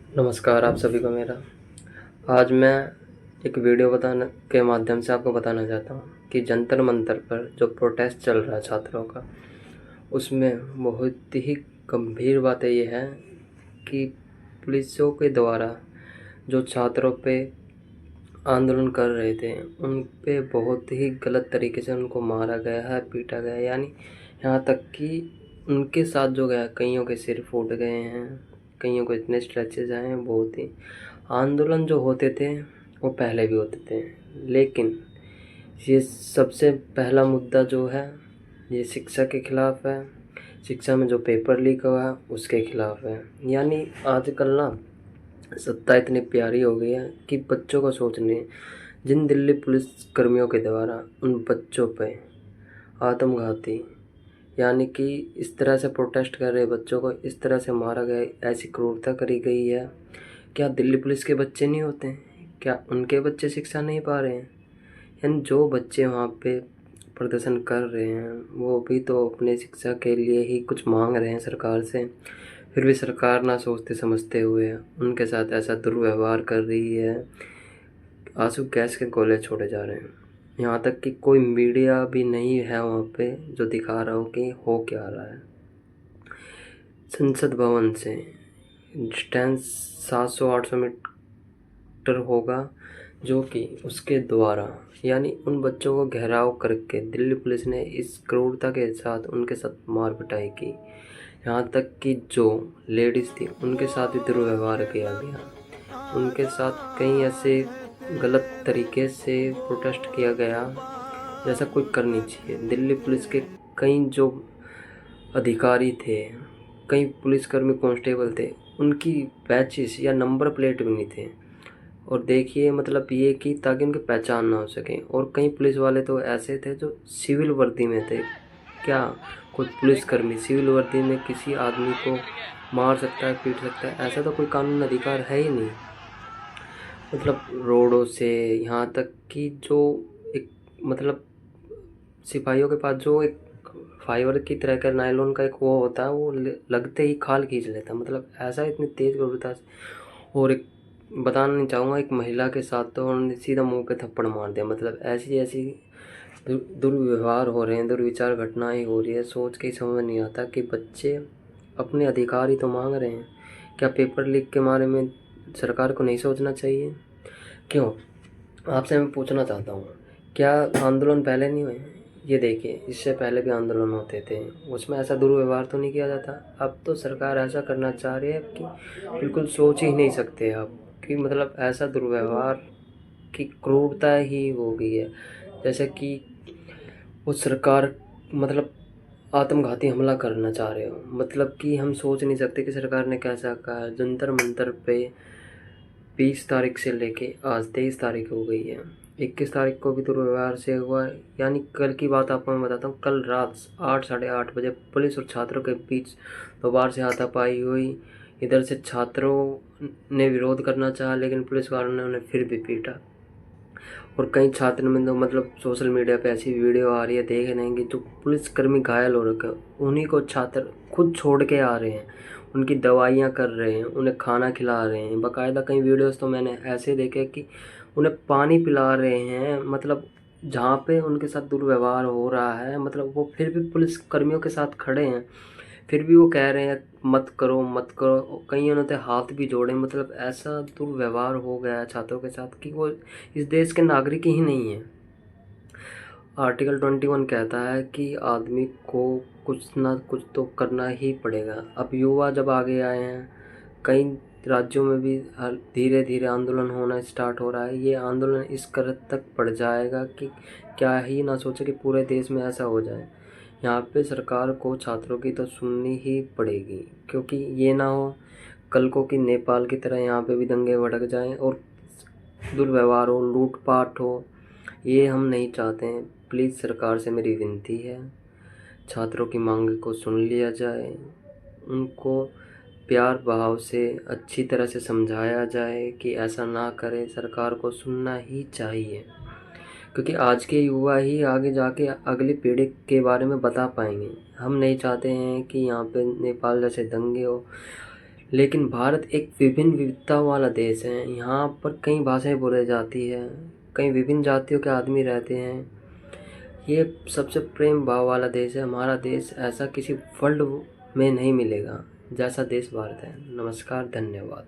नमस्कार आप सभी को मेरा। आज मैं एक वीडियो बताने के माध्यम से आपको बताना चाहता हूँ कि जंतर मंतर पर जो प्रोटेस्ट चल रहा है छात्रों का, उसमें बहुत ही गंभीर बातें ये हैं कि पुलिसों के द्वारा जो छात्रों पे आंदोलन कर रहे थे उन पे बहुत ही गलत तरीके से उनको मारा गया है, पीटा गया है। यानी यहाँ तक कि उनके साथ जो गया, कईयों के सिर फूट गए हैं, कईयों को इतने स्ट्रेचेज आए हैं। बहुत ही आंदोलन जो होते थे वो पहले भी होते थे, लेकिन ये सबसे पहला मुद्दा जो है ये शिक्षा के ख़िलाफ़ है। शिक्षा में जो पेपर लीक हुआ है उसके ख़िलाफ़ है। यानी आजकल ना सत्ता इतनी प्यारी हो गई है कि बच्चों को सोचने, जिन दिल्ली पुलिस कर्मियों के द्वारा उन बच्चों पे आत्मघाती, यानी कि इस तरह से प्रोटेस्ट कर रहे बच्चों को इस तरह से मारा गया, ऐसी क्रूरता करी गई है। क्या दिल्ली पुलिस के बच्चे नहीं होते हैं? क्या उनके बच्चे शिक्षा नहीं पा रहे हैं? यानी जो बच्चे वहाँ पे प्रदर्शन कर रहे हैं वो भी तो अपने शिक्षा के लिए ही कुछ मांग रहे हैं सरकार से। फिर भी सरकार ना सोचते समझते हुए उनके साथ ऐसा दुर्व्यवहार कर रही है। आंसू गैस के गोले छोड़े जा रहे हैं। यहाँ तक कि कोई मीडिया भी नहीं है वहाँ पे जो दिखा रहा हो कि हो क्या रहा है। संसद भवन से डिस्टेंस 700-800 मीटर होगा, जो कि उसके द्वारा यानी उन बच्चों को घेराव करके दिल्ली पुलिस ने इस क्रूरता के साथ उनके साथ मार पिटाई की। यहाँ तक कि जो लेडीज़ थी उनके साथ भी दुर्व्यवहार किया गया। उनके साथ कई ऐसे गलत तरीके से प्रोटेस्ट किया गया जैसा कोई कर नहीं चाहिए। दिल्ली पुलिस के कई जो अधिकारी थे, कई पुलिसकर्मी कांस्टेबल थे, उनकी बैचेस या नंबर प्लेट भी नहीं थे। और देखिए मतलब ये कि ताकि उनकी पहचान ना हो सके। और कई पुलिस वाले तो ऐसे थे जो सिविल वर्दी में थे। क्या कोई पुलिसकर्मी सिविल वर्दी में किसी आदमी को मार सकता है, पीट सकता है? ऐसा तो कोई कानून अधिकार है ही नहीं। मतलब रोडों से यहाँ तक कि जो एक मतलब सिपाहियों के पास जो एक फाइबर की तरह का नायलॉन का एक वो होता है, वो लगते ही खाल खींच लेता है। मतलब ऐसा इतनी तेज़ क्रूरता से। और एक बताना नहीं चाहूँगा, एक महिला के साथ तो उन्होंने सीधा मुंह पे थप्पड़ मार दिया। मतलब ऐसी ऐसी दुर्व्यवहार हो रहे हैं, दुर्विचार घटनाएं हो रही है। सोच के ही समझ नहीं आता कि बच्चे अपने अधिकार ही तो मांग रहे हैं। क्या पेपर लीक के बारे में सरकार को नहीं सोचना चाहिए? क्यों? आपसे मैं पूछना चाहता हूँ, क्या आंदोलन पहले नहीं हुए? ये देखिए, इससे पहले भी आंदोलन होते थे, उसमें ऐसा दुर्व्यवहार तो नहीं किया जाता। अब तो सरकार ऐसा करना चाह रही है कि बिल्कुल सोच ही नहीं सकते आप कि मतलब ऐसा दुर्व्यवहार की क्रूरता ही हो गई है। जैसे कि वो सरकार मतलब आत्मघाती हमला करना चाह रहे हो। मतलब कि हम सोच नहीं सकते कि सरकार ने कैसा कहा है। जंतर मंतर पे 20 तारीख से लेके आज 23 तारीख हो गई है। 21 तारीख को भी दुर्व्यवहार से हुआ है। यानी कल की बात आपको मैं बताता हूँ। कल रात 8 साढ़े 8 बजे पुलिस और छात्रों के बीच दोबारा से हाथापाई हुई। इधर से छात्रों ने विरोध करना चाहा, लेकिन पुलिस वालों ने उन्हें फिर भी पीटा। और कई छात्र में तो मतलब सोशल मीडिया पे ऐसी वीडियो आ रही है, देख रहे हैं कि जो पुलिसकर्मी घायल हो रखे हैं उन्हीं को छात्र खुद छोड़ के आ रहे हैं, उनकी दवाइयाँ कर रहे हैं, उन्हें खाना खिला रहे हैं। बाकायदा कई वीडियोस तो मैंने ऐसे देखे कि उन्हें पानी पिला रहे हैं। मतलब जहाँ पे उनके साथ दुर्व्यवहार हो रहा है, मतलब वो फिर भी पुलिसकर्मियों के साथ खड़े हैं। फिर भी वो कह रहे हैं मत करो मत करो। कईयों ने तो हाथ भी जोड़े। मतलब ऐसा दुर्व्यवहार हो गया है छात्रों के साथ कि वो इस देश के नागरिक ही नहीं है। आर्टिकल 21 कहता है कि आदमी को कुछ ना कुछ तो करना ही पड़ेगा। अब युवा जब आगे आए हैं, कई राज्यों में भी धीरे धीरे आंदोलन होना स्टार्ट हो रहा है। ये आंदोलन इस कदर तक बढ़ जाएगा कि क्या ही ना सोचे कि पूरे देश में ऐसा हो जाए। यहाँ पे सरकार को छात्रों की तो सुननी ही पड़ेगी, क्योंकि ये ना हो कल को कि नेपाल की तरह यहाँ पे भी दंगे भड़क जाएं और दुर्व्यवहार हो, लूटपाट हो। ये हम नहीं चाहते हैं। प्लीज़ सरकार से मेरी विनती है, छात्रों की मांग को सुन लिया जाए, उनको प्यार भाव से अच्छी तरह से समझाया जाए कि ऐसा ना करें। सरकार को सुनना ही चाहिए, क्योंकि आज के युवा ही आगे जाके अगली पीढ़ी के बारे में बता पाएंगे। हम नहीं चाहते हैं कि यहाँ पे नेपाल जैसे दंगे हो, लेकिन भारत एक विभिन्न विविधता वाला देश है। यहाँ पर कई भाषाएं बोली जाती है, कई विभिन्न जातियों के आदमी रहते हैं। ये सबसे प्रेम भाव वाला देश है। हमारा देश ऐसा किसी वर्ल्ड में नहीं मिलेगा जैसा देश भारत है। नमस्कार, धन्यवाद।